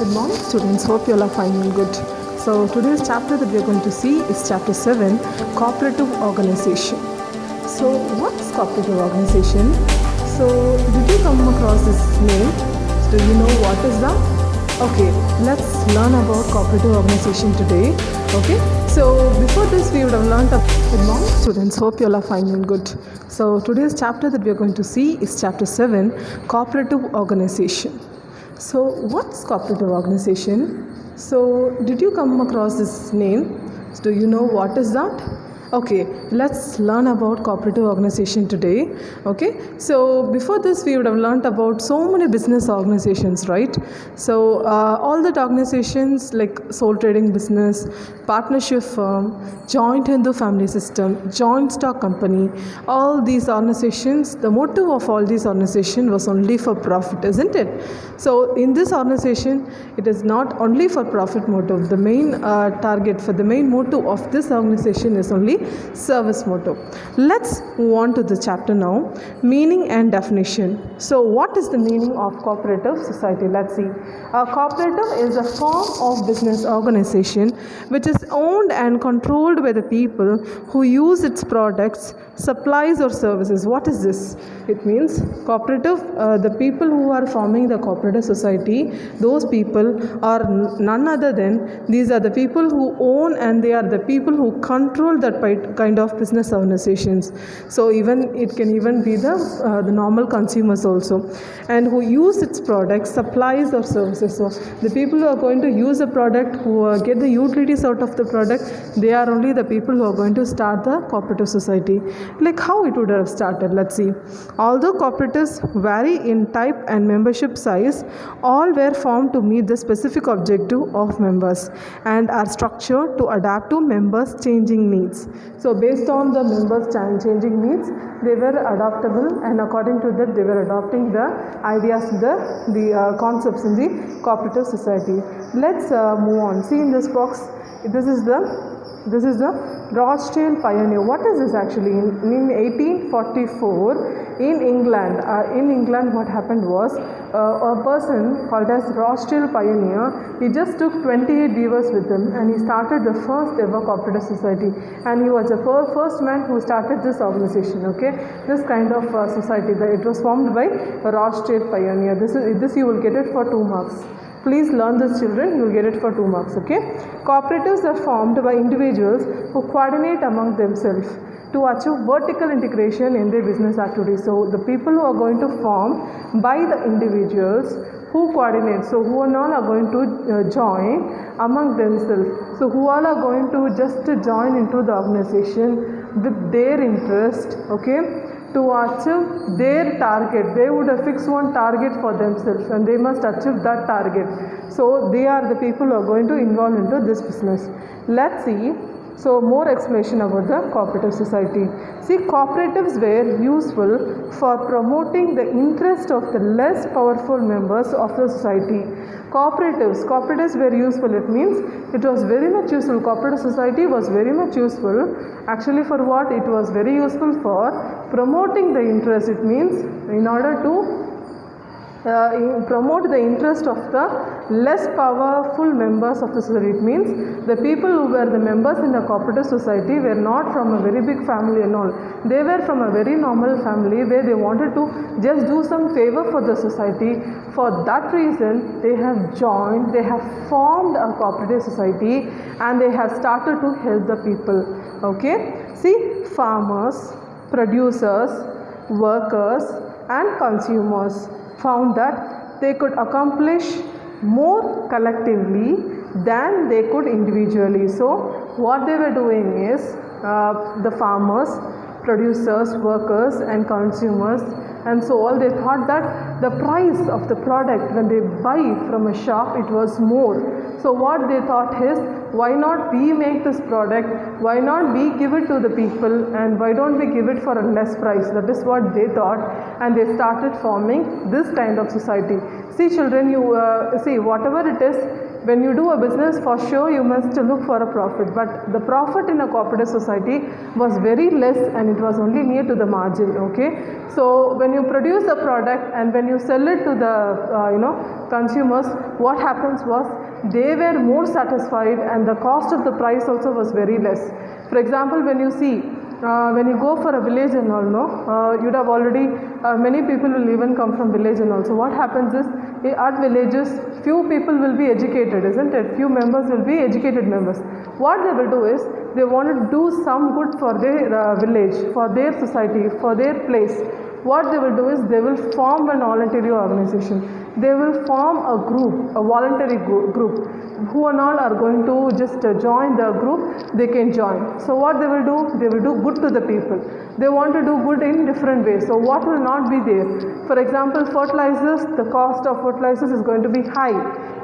Good morning, students. Hope you all are fine and good. So today's chapter that we are going to see is chapter 7, cooperative organization. So what's cooperative organization? So did you come across this name? Do you know what is that? Okay, let's learn about cooperative organization today. Okay, so before this we would have learned good morning, students. Hope you all are fine and good. So today's chapter that we are going to see is chapter 7, cooperative organization. So what's cooperative organization? So did you come across this name? Do you know what is that? Okay, let's learn about cooperative organization today. Okay, so before this we would have learned about so many business organizations, right? So all the organizations like sole trading business, partnership firm, joint Hindu family system, joint stock company, all these organizations, the motive of all these organizations was only for profit, isn't it? So in this organization, it is not only for profit motive. The main target for the main motive of this organization is only service motive. Let's move on to the chapter now. Meaning and definition. So what is the meaning of cooperative society? Let's see. A cooperative is a form of business organization which is owned and controlled by the people who use its products, supplies or services. What is this? It means cooperative, the people who are forming the cooperative society, those people are none other than these are the people who own and they are the people who control that kind of business organizations. So even it can even be the normal consumers also, and who use its products, supplies or services. So the people who are going to use the product, who get the utilities out of the product, they are only the people who are going to start the cooperative society. Like how it would have started, let's see. Although cooperatives vary in type and membership size, all were formed to meet the specific objective of members and are structured to adapt to members' changing needs. So based on the members' changing needs, they were adaptable, and according to that they were adopting the ideas, the concepts in the cooperative society. Let's move on. See in this box, this is the Rochdale Pioneer. What is this actually? In 1844 in England, what happened was a person called as Rochdale Pioneer, he just took 28 weavers with him and he started the first ever cooperative society, and he was the first man who started this organization. Okay, this kind of society, it was formed by Rochdale Pioneer. This you will get it for 2 marks. Please learn this, children. You will get it for 2 marks. Okay. Cooperatives are formed by individuals who coordinate among themselves to achieve vertical integration in their business activities. So the people who are going to form by the individuals who coordinate. So who all are going to join among themselves. So who all are going to just join into the organization with their interest. Okay, to achieve their target. They would have fixed one target for themselves and they must achieve that target. So they are the people who are going to involve into this business. Let's see. So more explanation about the cooperative society. See, cooperatives were useful for promoting the interest of the less powerful members of the society. Cooperatives were useful. It means it was very much useful. Cooperative society was very much useful. Actually, for what? It was very useful for promoting the interest. It means in order to promote the interest of the less powerful members of the society. It means the people who were the members in the cooperative society were not from a very big family and all. They were from a very normal family where they wanted to just do some favor for the society. For that reason, they have joined, they have formed a cooperative society and they have started to help the people. Okay. See, farmers, producers, workers and consumers found that they could accomplish more collectively than they could individually. So what they were doing is the farmers, producers, workers and consumers, and so all, they thought that the price of the product when they buy from a shop, it was more. So what they thought is, why not we make this product, why not we give it to the people, and why don't we give it for a less price? That is what they thought, and they started forming this kind of society. See children, you see whatever it is, when you do a business, for sure you must look for a profit, but the profit in a cooperative society was very less and it was only near to the margin. Okay, so when you produce a product and when you sell it to the consumers, what happens was they were more satisfied and the cost of the price also was very less. For example, when you see when you go for a village and all, you'd have already, many people will even come from village and all. So what happens is, at villages, few people will be educated, isn't it? Few members will be educated members. What they will do is, they want to do some good for their village, for their society, for their place. What they will do is, they will form an voluntary organization. They will form a group, a voluntary group. Who and all are going to just join the group, they can join. So what they will do? They will do good to the people. They want to do good in different ways. So what will not be there? For example, fertilizers, the cost of fertilizers is going to be high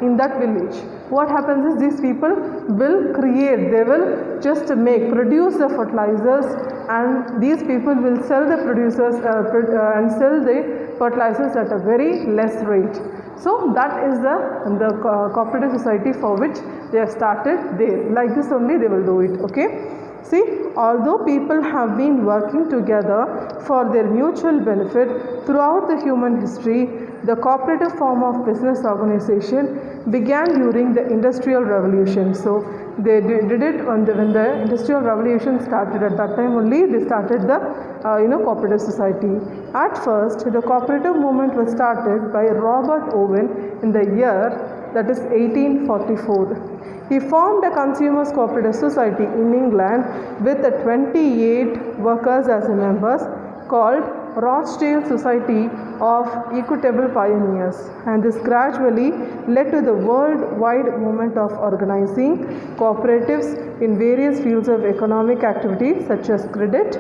in that village. What happens is, these people will create, they will just produce the fertilizers, and these people will sell the producers and sell the fertilizers at a very less rate. So that is the cooperative society for which they have started there. Like this only they will do it. Okay. See, although people have been working together for their mutual benefit throughout the human history, the cooperative form of business organization began during the Industrial Revolution. So they did it when the Industrial Revolution started. At that time only they started the cooperative society. At first, the cooperative movement was started by Robert Owen in the year, that is 1844. He formed a consumers cooperative society in England with 28 workers as members, called Rochdale Society of Equitable Pioneers, and this gradually led to the worldwide movement of organizing cooperatives in various fields of economic activity such as credit,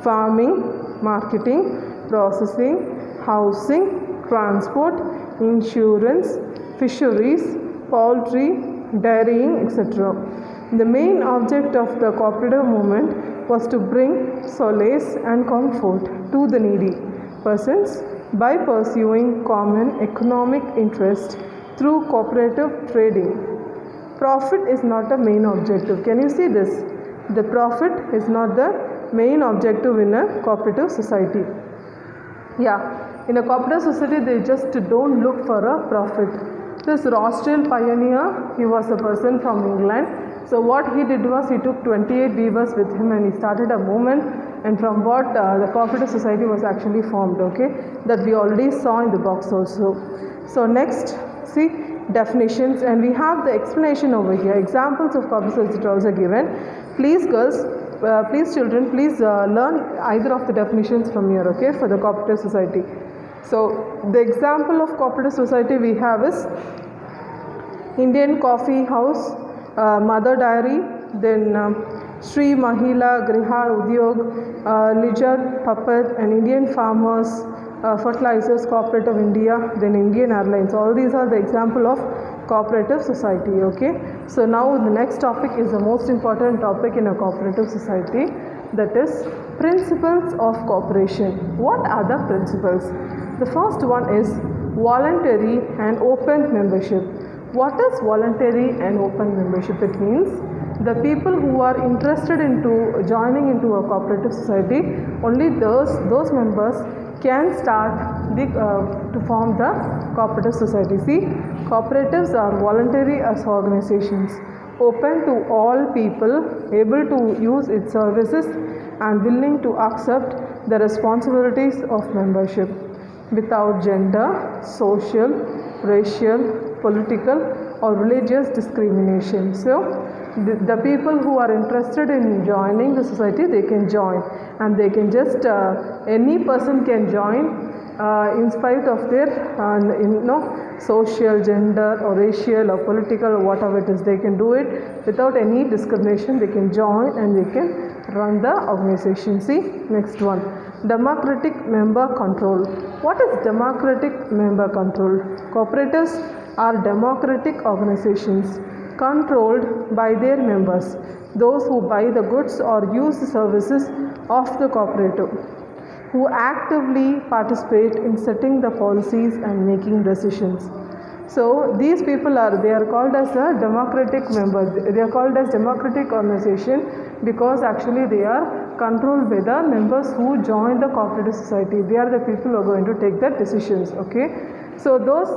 farming, marketing, processing, housing, transport, insurance, fisheries, poultry, dairying, etc. The main object of the cooperative movement was to bring solace and comfort to the needy persons by pursuing common economic interest through cooperative trading. Profit is not a main objective. Can you see this? The profit is not the main objective in a cooperative society. Yeah, in a cooperative society they just don't look for a profit. This Rochdale pioneer, he was a person from England. So what he did was, he took 28 weavers with him and he started a movement, and from what the cooperative society was actually formed, okay, that we already saw in the box also. So next, see, definitions, and we have the explanation over here. Examples of cooperative society are also given. Please girls, please children, please learn either of the definitions from here, okay, for the cooperative society. So the example of cooperative society we have is Indian Coffee House, Mother Dairy, then Sri Mahila Griha Udyog, Lijat Puppet, and Indian Farmers, Fertilizers Cooperative India, then Indian Airlines. All these are the example of cooperative society. Okay. So now the next topic is the most important topic in a cooperative society, that is principles of cooperation. What are the principles? The first one is voluntary and open membership. What is voluntary and open membership? It means the people who are interested into joining into a cooperative society, only those members can start to form the cooperative society. See, cooperatives are voluntary as organizations, open to all people, able to use its services and willing to accept the responsibilities of membership without gender, social, racial, political or religious discrimination. So the people who are interested in joining the society, they can join, and they can just any person can join in spite of their social, gender or racial or political or whatever it is. They can do it without any discrimination. They can join and they can run the organization. See, next one, democratic member control. What is democratic member control? Cooperatives are democratic organizations controlled by their members, those who buy the goods or use the services of the cooperative, who actively participate in setting the policies and making decisions. So these people they are called as a democratic members. They are called as democratic organization because actually they are controlled by the members who join the cooperative society. They are the people who are going to take the decisions. Okay. So those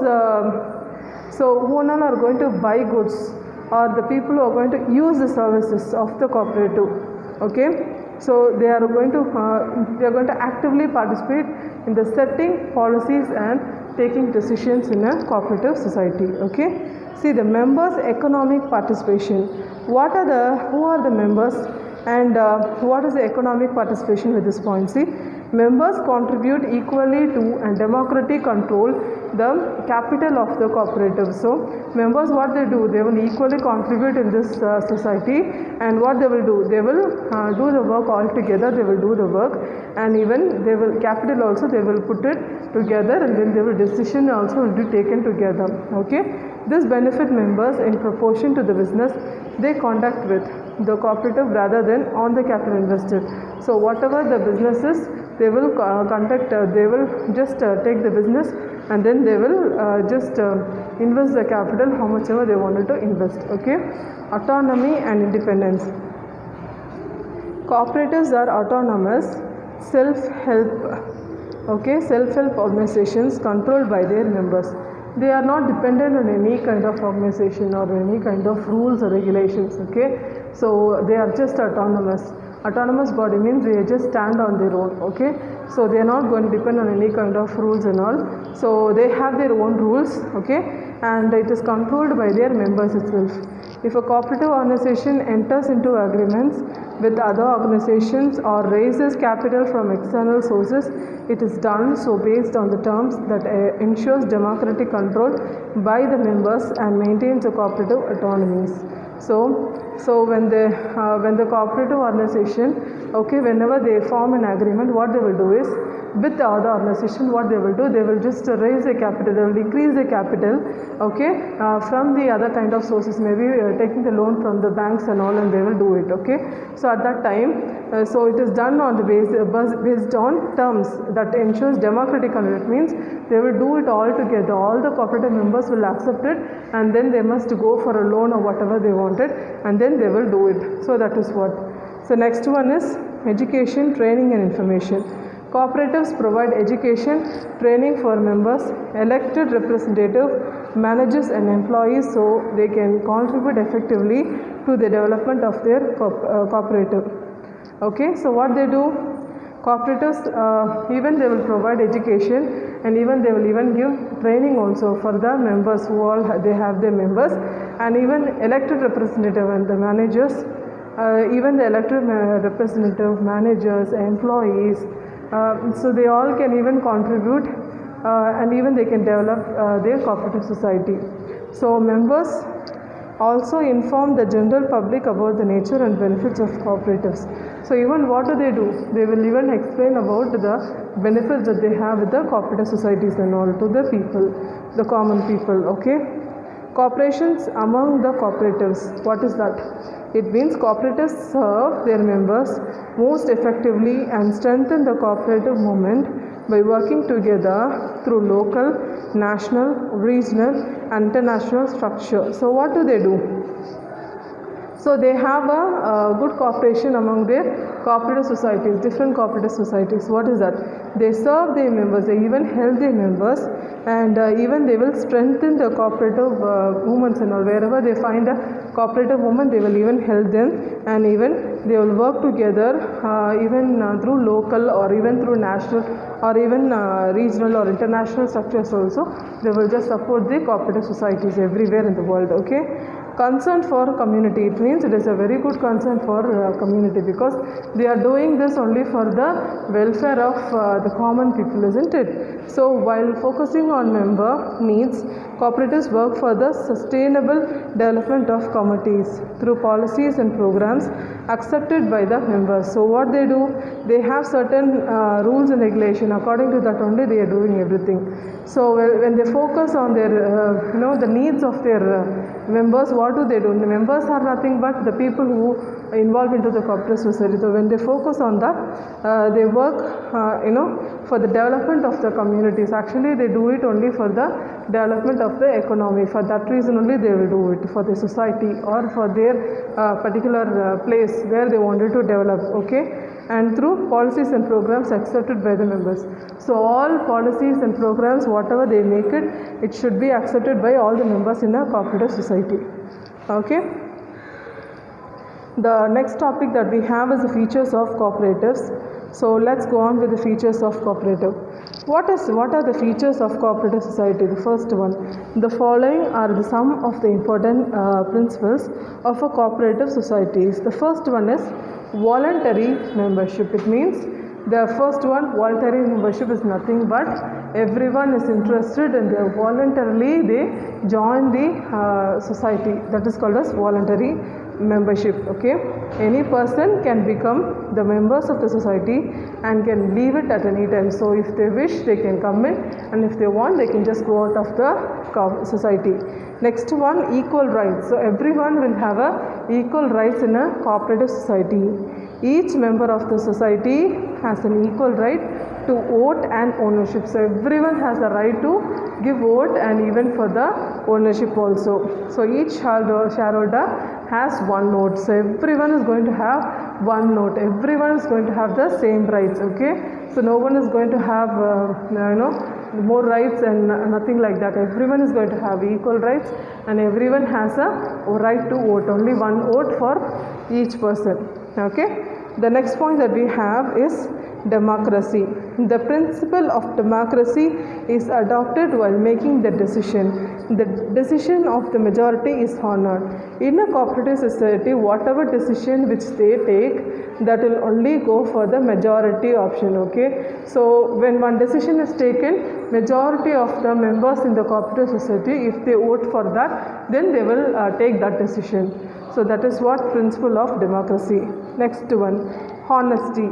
who all are going to buy goods or the people who are going to use the services of the cooperative. Okay. So they are going to actively participate in the setting policies and taking decisions in a cooperative society. Okay. See the members' economic participation. Who are the members and what is the economic participation with this point? See, members contribute equally to and democratically control the capital of the cooperative. So members, what they do, they will equally contribute in this society, and what they will do, they will do the work all together. They will do the work, and even they will capital also they will put it together, and then they will decision also will be taken together. Okay. This benefit members in proportion to the business they conduct with the cooperative rather than on the capital invested. So whatever the business is, they will conduct, they will just take the business, and then they will just invest the capital how much ever they wanted to invest. Okay. Autonomy and independence. Cooperatives are autonomous, self-help organizations controlled by their members. They are not dependent on any kind of organization or any kind of rules or regulations. Okay. So they are just autonomous. Autonomous body means they just stand on their own. Okay. So they are not going to depend on any kind of rules and all. So they have their own rules. Okay. And it is controlled by their members itself. If a cooperative organization enters into agreements with other organizations or raises capital from external sources, it is done so based on the terms that ensures democratic control by the members and maintains the cooperative autonomies. So when the cooperative organization, okay, whenever they form an agreement, what they will do is, with the other organization, what they will do, they will just raise the capital, they will increase the capital, okay, from the other kind of sources, maybe taking the loan from the banks and all, and they will do it. Okay. So at that time, so it is done on the based on terms that ensures democratic control. It means they will do it all together. All the cooperative members will accept it, and then they must go for a loan or whatever they wanted, and then they will do it. So that is what. So next one is education, training and information. Cooperatives provide education, training for members, elected representative, managers and employees so they can contribute effectively to the development of their cooperative. Okay, so what they do? Cooperatives, even they will provide education, and even they will even give training also for the members who all they have their members, and even elected representative and the managers, even the elected representative, managers, employees, so they all can even contribute and even they can develop their cooperative society. So members also inform the general public about the nature and benefits of cooperatives. So even what do? They will even explain about the benefits that they have with the cooperative societies and all to the people, the common people. Okay. Cooperations among the cooperatives. What is that? It means cooperatives serve their members most effectively and strengthen the cooperative movement by working together through local, national, regional and international structure. So what do? So they have a good cooperation among their cooperative societies, different cooperative societies. What is that? They serve their members, they even help their members, and even they will strengthen the cooperative movements and all. Wherever they find a cooperative movement, they will even help them, and even they will work together even through local or even through national or even regional or international structures also. They will just support the cooperative societies everywhere in the world. Okay. Concern for community. It means it is a very good concern for community because they are doing this only for the welfare of the common people, isn't it? So while focusing on member needs, cooperatives work for the sustainable development of communities through policies and programs accepted by the members. So what they do? They have certain rules and regulation. According to that only they are doing everything. So when they focus on their the needs of their members, what do? The members are nothing but the people who involve into the cooperative society. So when they focus on that, they work for the development of the communities. Actually they do it only for the development of the economy. For that reason only they will do it, for the society or for their particular place where they wanted to develop, okay, and through policies and programs accepted by the members. So all policies and programs, whatever they make it, it should be accepted by all the members in a cooperative society, okay. The next topic that we have is the features of cooperatives. So let's go on with the features of cooperative. What are the features of cooperative society? The first one, the following are the some of the important principles of a cooperative society. The first one is voluntary membership. It means the first one, voluntary membership, is nothing but everyone is interested and they voluntarily they join the society. That is called as voluntary membership, okay. Any person can become the members of the society and can leave it at any time. So if they wish, they can come in, and if they want, they can just go out of the society. Next one, equal rights. So everyone will have a equal rights in a cooperative society. Each member of the society has an equal right to vote and ownership. So everyone has the right to give vote and even for the ownership also. So each shareholder has one vote. So everyone is going to have one vote. Everyone is going to have the same rights, okay. So no one is going to have more rights and nothing like that. Everyone is going to have equal rights and everyone has a right to vote. Only one vote for each person, okay. The next point that we have is democracy. The principle of democracy is adopted while making the decision. The decision of the majority is honored. In a cooperative society, whatever decision which they take, that will only go for the majority option, okay. So when one decision is taken, majority of the members in the cooperative society, if they vote for that, then they will take that decision. So that is what principle of democracy. Next one, honesty.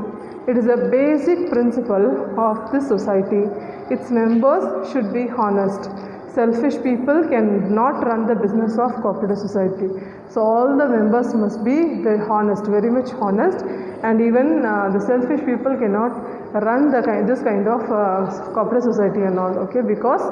It is a basic principle of this society. Its members should be honest. Selfish people cannot run the business of cooperative society. So all the members must be very honest, very much honest, and even the selfish people cannot run this kind of cooperative society and all, okay, because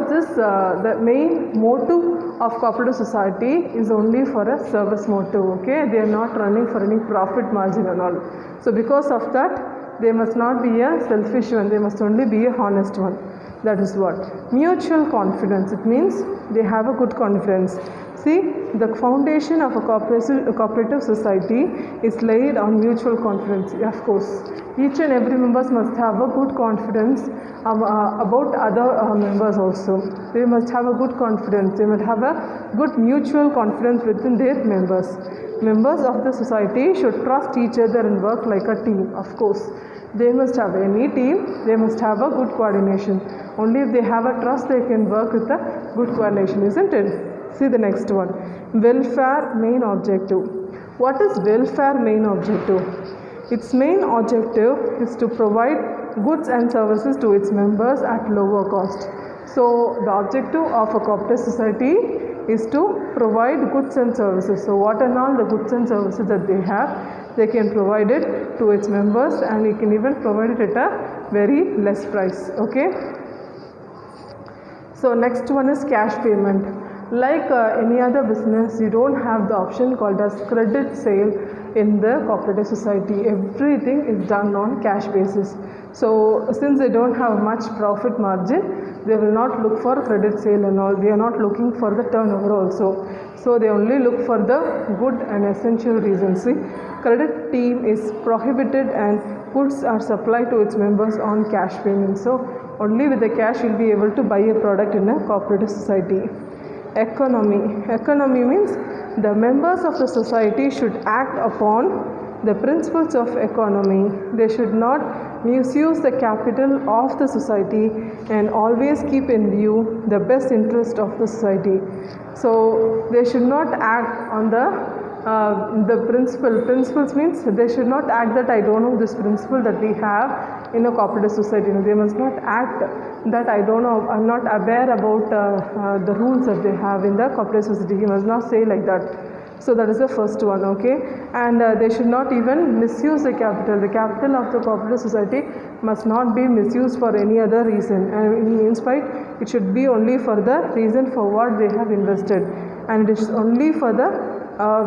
this the main motive of cooperative society is only for a service motive, okay. They are not running for any profit margin and all. So because of that, they must not be a selfish one, they must only be a honest one. That is what mutual confidence. It means they have a good confidence. See, the foundation of a cooperative society is laid on mutual confidence. Of course, each and every members must have a good confidence about other members also. They must have a good confidence. They must have a good mutual confidence within their members. Members of the society should trust each other and work like a team. Of course, they must have any team. They must have a good coordination. Only if they have a trust, they can work with a good coordination, isn't it? See the next one, welfare main objective. What is welfare main objective? Its main objective is to provide goods and services to its members at lower cost. So the objective of a cooperative society is to provide goods and services. So what are all the goods and services that they have, they can provide it to its members, and you can even provide it at a very less price, okay. So next one is cash payment. Like any other business, you don't have the option called as credit sale in the cooperative society. Everything is done on cash basis. So since they don't have much profit margin, they will not look for credit sale and all. They are not looking for the turnover also. So they only look for the good and essential reasons. See, credit team is prohibited and goods are supplied to its members on cash payment. So only with the cash you will be able to buy a product in a cooperative society. Economy. Economy means the members of the society should act upon the principles of economy. They should not misuse the capital of the society and always keep in view the best interest of the society. So they should not act on the principles means they should not act that I don't know this principle that we have in a cooperative society. They must not act that I don't know, I'm not aware about the rules that they have in the cooperative society. You must not say like that. So that is the first one, okay. And they should not even misuse the capital. The capital of the cooperative society must not be misused for any other reason, and in spite it should be only for the reason for what they have invested, and it is only for the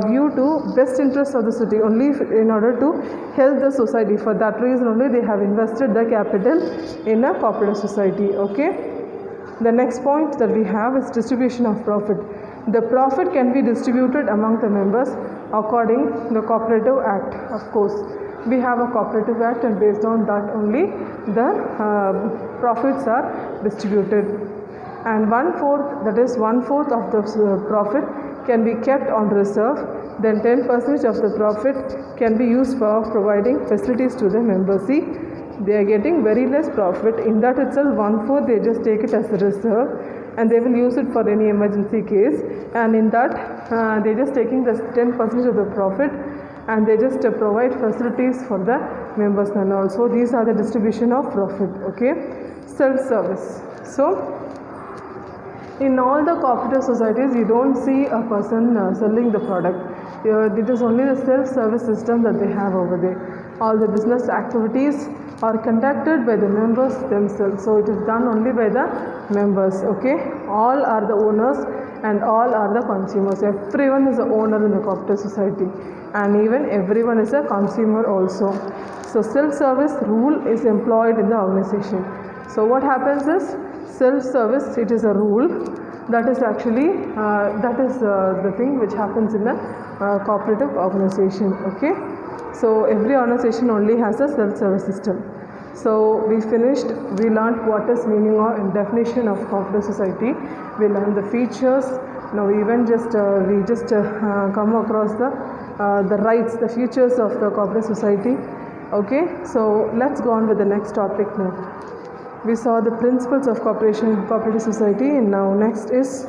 view to best interest of the city, only in order to help the society. For that reason only they have invested the capital in a cooperative society. Okay. The next point that we have is distribution of profit. The profit can be distributed among the members according the Cooperative Act. Of course, we have a Cooperative Act, and based on that only the profits are distributed. And 1/4, that is 1/4 of the profit can be kept on reserve. Then 10% of the profit can be used for providing facilities to the members. See, they are getting very less profit. In that itself, 1/4 they just take it as a reserve, and they will use it for any emergency case. And in that, they just taking the 10% of the profit, and they just provide facilities for the members. And also, these are the distribution of profit. Okay, self-service. So, in all the cooperative societies, you don't see a person selling the product. It is only the self-service system that they have over there. All the business activities are conducted by the members themselves. So it is done only by the members. Okay, all are the owners and all are the consumers. Everyone is the owner in the cooperative society, and even everyone is a consumer also. So self-service rule is employed in the organization. So what happens is, self-service, it is a rule that is actually the thing which happens in a cooperative organization. Okay, so every organization only has a self-service system. So we finished, we learned what is meaning or definition of cooperative society. We learned the features. Now even just we just come across the rights, the features of the cooperative society. Okay, so let's go on with the next topic now. We saw the principles of cooperative society, and now next is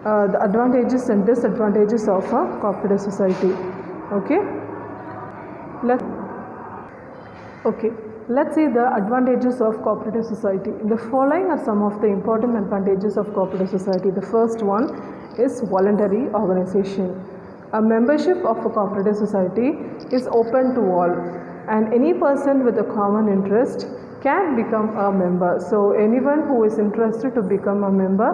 the advantages and disadvantages of a cooperative society. Okay, let's see the advantages of cooperative society. The following are some of the important advantages of cooperative society. The first one is voluntary organization. A membership of a cooperative society is open to all, and any person with a common interest can become a member. So anyone who is interested to become a member,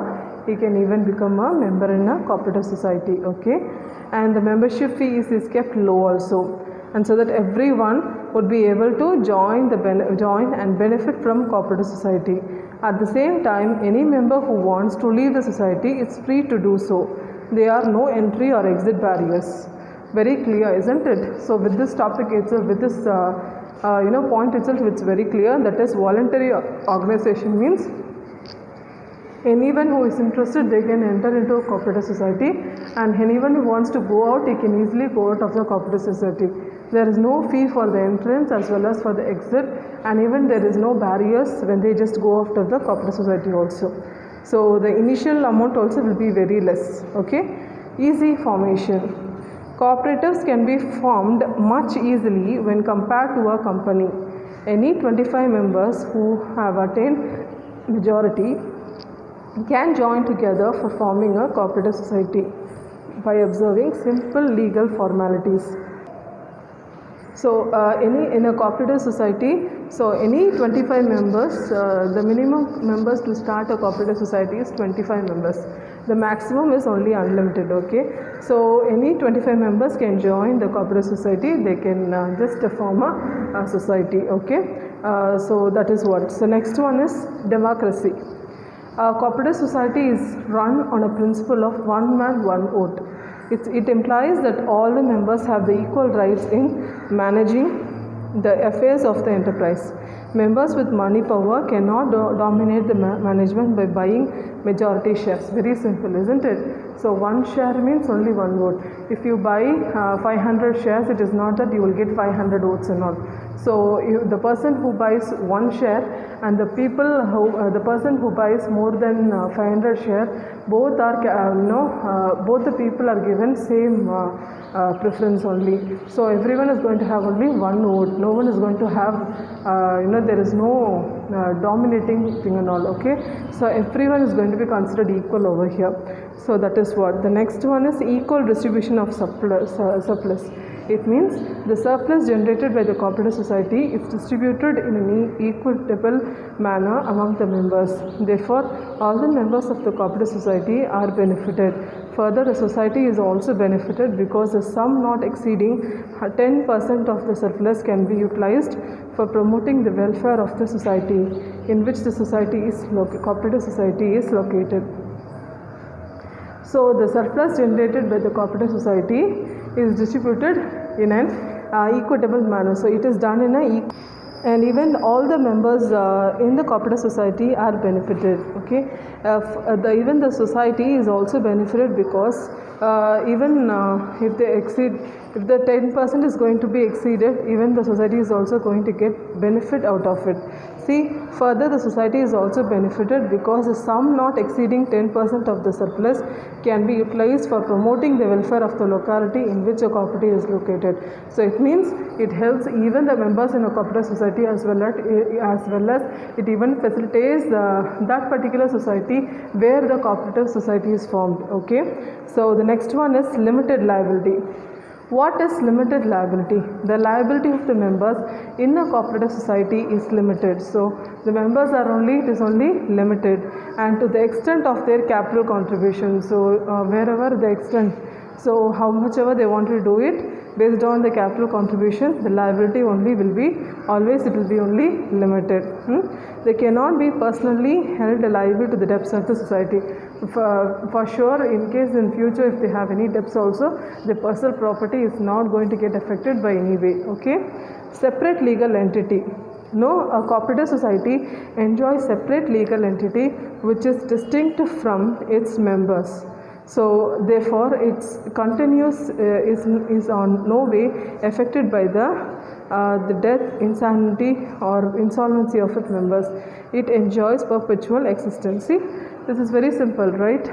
he can even become a member in a cooperative society. Okay, and the membership fees is kept low also, and so that everyone would be able to join and benefit from cooperative society. At the same time, any member who wants to leave the society is free to do so. There are no entry or exit barriers. Very clear, isn't it? So with this topic itself, with this point itself, it's very clear. That is, voluntary organization means anyone who is interested, they can enter into a cooperative society, and anyone who wants to go out, he can easily go out of the cooperative society. There is no fee for the entrance as well as for the exit, and even there is no barriers when they just go out of the cooperative society also. So the initial amount also will be very less. Okay, easy formation. Cooperatives can be formed much easily when compared to a company. Any 25 members who have attained majority can join together for forming a cooperative society by observing simple legal formalities. So in a cooperative society, so any 25 members, the minimum members to start a cooperative society is 25 members. The maximum is only unlimited. Okay, so any 25 members can join the cooperative society. They can just form a society. Okay, so that is what. So next one is democracy. A cooperative society is run on a principle of one man, one vote. It implies that all the members have the equal rights in managing the affairs of the enterprise. Members with money power cannot dominate the management by buying majority shares. Very simple, isn't it? So one share means only one vote. If you buy 500 shares, it is not that you will get 500 votes and all. So the person who buys one share and the person who buys more than 500 share, both are both the people are given same preference only. So everyone is going to have only one vote. No one is going to have there is no dominating thing and all. Okay, so everyone is going to be considered equal over here. So that is what. The next one is equal distribution of surplus. It means the surplus generated by the cooperative society is distributed in an equitable manner among the members. Therefore, all the members of the cooperative society are benefited. Further, the society is also benefited because the sum not exceeding 10% of the surplus can be utilized for promoting the welfare of the society in which the cooperative society is located. So the surplus generated by the cooperative society is distributed in an equitable manner. So it is done in and even all the members in the cooperative society are benefited. Okay, even the society is also benefited because even if they exceed, if the 10% is going to be exceeded, even the society is also going to get benefit out of it. See, further the society is also benefited because the sum not exceeding 10% of the surplus can be utilized for promoting the welfare of the locality in which a cooperative is located. So it means it helps even the members in a cooperative society as well as it even facilitates that particular society where the cooperative society is formed. Okay, so the next one is limited liability. What is limited liability? The liability of the members in a cooperative society is limited. So the members are only limited, and to the extent of their capital contribution. So wherever the extent, so how much ever they want to do it, based on the capital contribution, the liability only will be only limited. They cannot be personally held liable to the debts of the society. For sure, in case in future if they have any debts also, the personal property is not going to get affected by any way. Okay, separate legal entity. No, a cooperative society enjoys separate legal entity which is distinct from its members. So therefore its continuous is on no way affected by the death, insanity or insolvency of its members. It enjoys perpetual existence. See, this is very simple, right?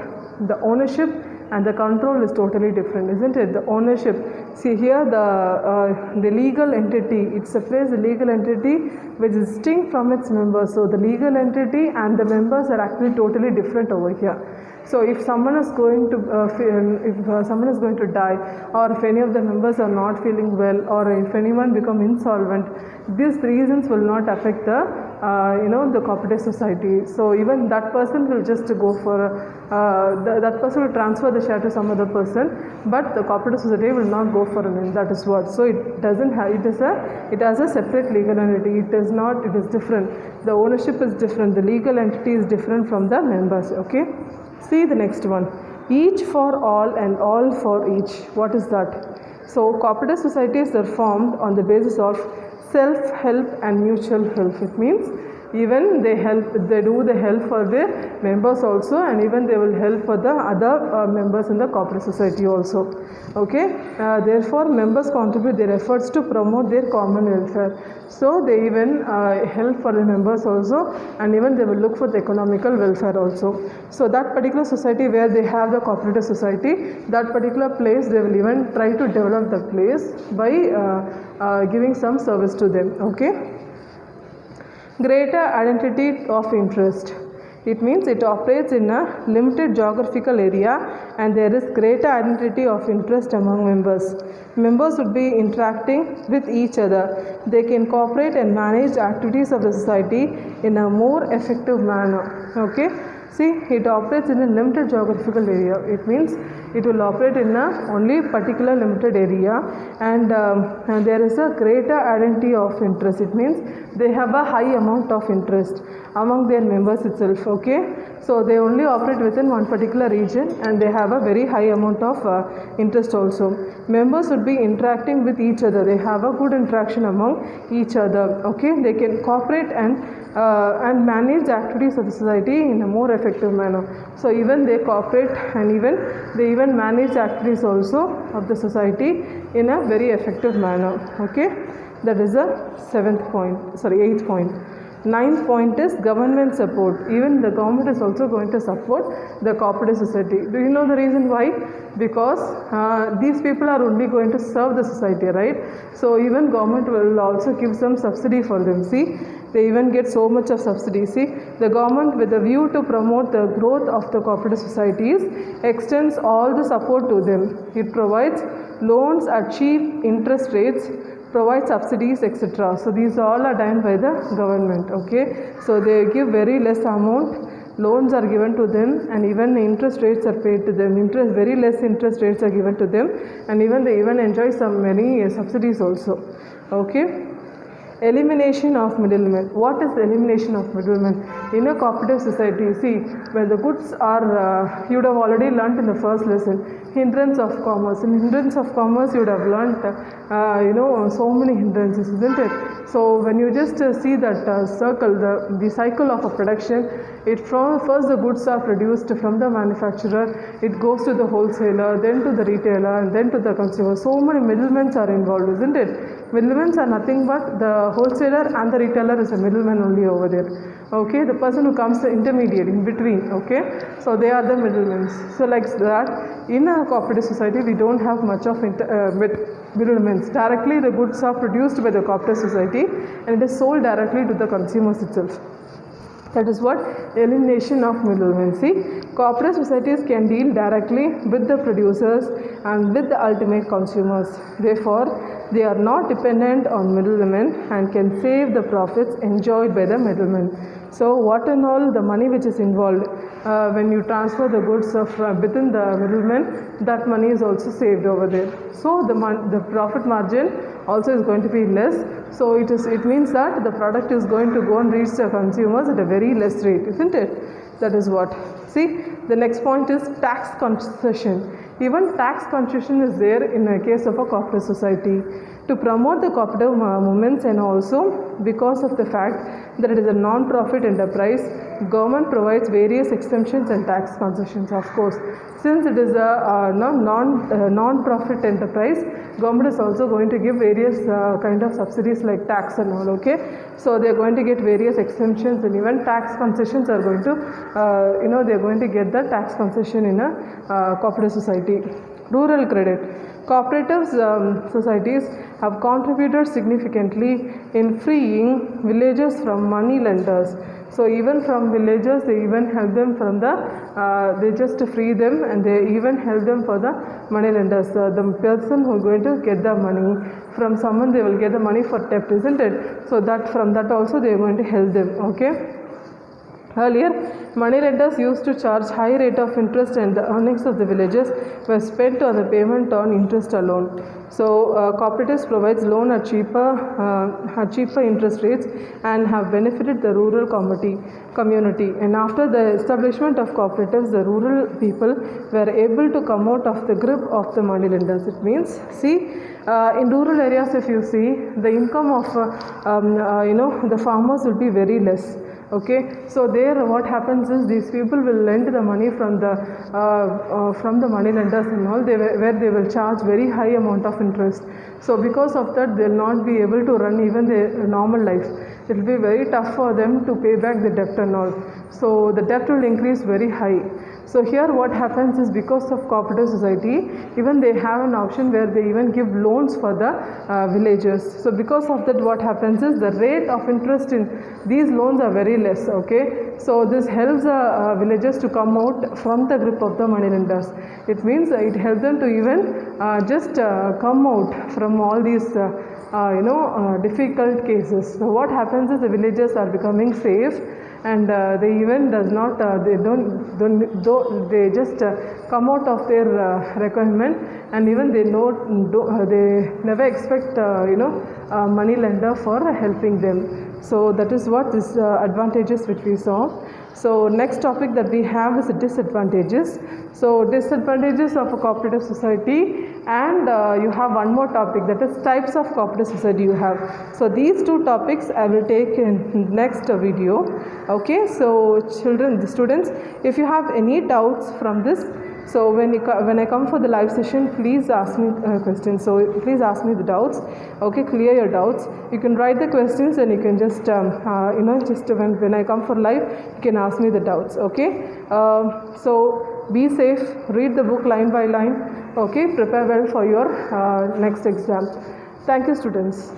The ownership and the control is totally different, isn't it? The ownership, see here the legal entity, it separates the legal entity which is distinct from its members. So the legal entity and the members are actually totally different over here. So if someone is going to someone is going to die, or if any of the members are not feeling well, or if anyone become insolvent, these reasons will not affect the the cooperative society. So even that person will just go for that person will transfer the share to some other person, but the cooperative society will not go for an. That is what. So it doesn't have. It has a separate legal entity. It is not. It is different. The ownership is different. The legal entity is different from the members. Okay. See the next one. Each for all and all for each. What is that? So cooperative societies are formed on the basis of self-help and mutual help. It means even they do the help for their members also, and even they will help for the other members in the cooperative society also. Okay, therefore members contribute their efforts to promote their common welfare. So they even help for the members also, and even they will look for the economical welfare also. So that particular society where they have the cooperative society, that particular place they will even try to develop the place by giving some service to them. Okay. Greater identity of interest. It means it operates in a limited geographical area and there is greater identity of interest among members. Members would be interacting with each other. They can cooperate and manage activities of the society in a more effective manner. Okay. See, it operates in a limited geographical area. It means it will operate in a only particular limited area, and there is a greater identity of interest. It means they have a high amount of interest among their members itself. Okay, so they only operate within one particular region and they have a very high amount of interest also. Members would be interacting with each other. They have a good interaction among each other. Okay, they can cooperate and manage the activities of the society in a more effective manner. So even they cooperate and they even manage the activities also of the society in a very effective manner. Okay, that is the 8th point. Ninth point is government support. Even the government is also going to support the cooperative society. Do you know the reason why? Because these people are only going to serve the society, right? So even government will also give some subsidy for them. See, they even get so much of subsidy. See, the government, with a view to promote the growth of the cooperative societies, extends all the support to them. It provides loans at cheap interest rates, provide subsidies, etc. So these all are done by the government. Okay, so they give very less amount, loans are given to them, and even interest rates are paid to them. Very less interest rates are given to them, and even they even enjoy many subsidies also. Okay. Elimination of middlemen. What is the elimination of middlemen? In a cooperative society, see, when the goods are, you would have already learnt in the first lesson, hindrance of commerce. In hindrance of commerce, you would have learnt, so many hindrances, isn't it? So when you just see that circle, the cycle of a production, first the goods are produced from the manufacturer, it goes to the wholesaler, then to the retailer, and then to the consumer. So many middlemen are involved, isn't it? Middlemen are nothing but the wholesaler and the retailer is a middleman only over there. Okay, the person who comes the intermediate in between. Okay, so they are the middlemen. So like that, in a cooperative society, we don't have much of middlemen. Directly, the goods are produced by the cooperative society and it is sold directly to the consumers itself. That is what elimination of middlemen. See, cooperative societies can deal directly with the producers and with the ultimate consumers. Therefore, they are not dependent on middlemen and can save the profits enjoyed by the middlemen. So, what and all the money which is involved when you transfer the goods within the middlemen, that money is also saved over there. So, the profit margin also is going to be less. So it means that the product is going to go and reach the consumers at a very less rate, isn't it? That is what. See, the next point is tax concession. Even tax concession is there in a case of a cooperative society to promote the cooperative movements, and also because of the fact that it is a non-profit enterprise, government provides various exemptions and tax concessions. Of course, since it is a non-profit enterprise, government is also going to give various kind of subsidies like tax and all. Okay, so they are going to get various exemptions, and even tax concessions are going to they are going to get the tax concession in a cooperative society. Rural credit. Cooperative societies have contributed significantly in freeing villagers from money lenders. So even from villagers, they even help them from they just free them, and they even help them for the money lenders. The person who is going to get the money from someone, they will get the money for debt, isn't it? So that from that also they are going to help them. Okay. Earlier, money lenders used to charge high rate of interest, and the earnings of the villagers were spent on the payment on interest alone. So, cooperatives provides loan at cheaper interest rates and have benefited the rural community. And after the establishment of cooperatives, the rural people were able to come out of the grip of the money lenders. It means, see, in rural areas, if you see, the income of the farmers will be very less. Okay, so there what happens is these people will lend the money from the money lenders and all, where they will charge very high amount of interest. So because of that, they will not be able to run even their normal life. It will be very tough for them to pay back the debt and all. So the debt will increase very high. So here what happens is, because of cooperative society, even they have an option where they even give loans for the villagers. So because of that, what happens is the rate of interest in these loans are very less. Okay, so this helps the villagers to come out from the grip of the money lenders. It means it helps them to even just come out from all these difficult cases. So what happens is the villagers are becoming safe, and they even they just come out of their requirement, and even they never expect money lender for helping them. So that is what is advantages which we saw. So next topic that we have is disadvantages. So disadvantages of a cooperative society, and you have one more topic, that is types of cooperative society you have. So these two topics I will take in next video. Okay, so students, if you have any doubts from this, So when I come for the live session, please ask me questions. So please ask me the doubts. Okay, clear your doubts. You can write the questions and you can just just when I come for live, you can ask me the doubts. Okay. So be safe. Read the book line by line. Okay. Prepare well for your next exam. Thank you, students.